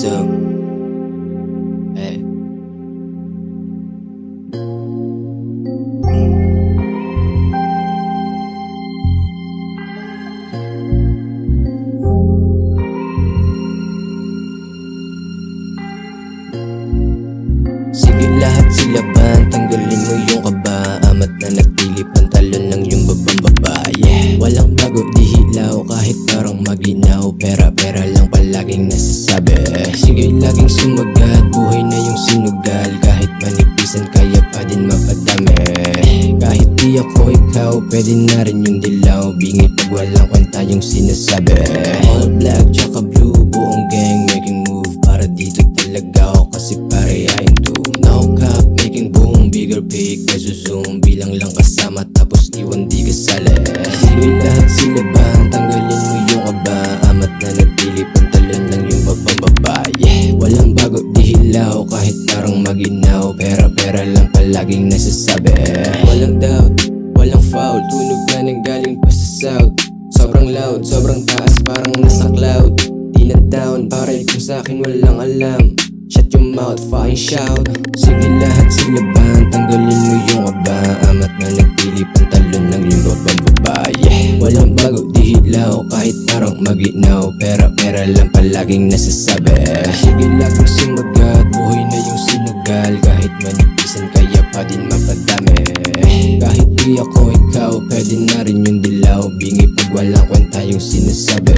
So, hey. Sige lahat sila ban, tanggalin mo yung kaba. Amat na nagpili, pantalon lang yung babang babae. Walang bago, di hilaw, kahit parang maginaw. Pera-pera lang palaging nasasabi. Sige laging sumagat, buhay na yung sinugal. Kahit manipisan, kaya pa din mapadami. Kahit di ako ikaw, pwede na rin yung dilaw. Bingi pag walang kwenta yung sinasabi. All black, tsaka blue, buong gang making move. Para dito talaga ako, kasi parehain to. No cap, making boom, bigger pick, peso zoom. Bilang lang kasama, tapos iwan di kasali. Sige lahat sila ban, tanggalin mo yung kaba. Amat na nagpili, pantalon lang yung babang babae. Walang bago, di hilaw, kahit parang maginaw. Pera-pera lang palaging nasasabi. Walang doubt, walang foul, tunog na nanggaling pa sa south. Sobrang loud, sobrang taas, parang nasa cloud. Di na down, para kung sa'kin walang alam. Shut your mouth, fucking shout. Sige lahat sila ban, tanggalin mo yung kaba. Amat na nagpili, pantalon lang yung babang babae. Walang bago, di hilaw, kahit parang maginaw. Pera-pera lang palaging nasasabi. Sige laging sumagat, buhay na yung sinugal. Kahit manipisan, kaya pa din mapadami. Kahit di ako ikaw, pwede na rin yung dilaw. Bingi pag walang kwenta yung sinasabi.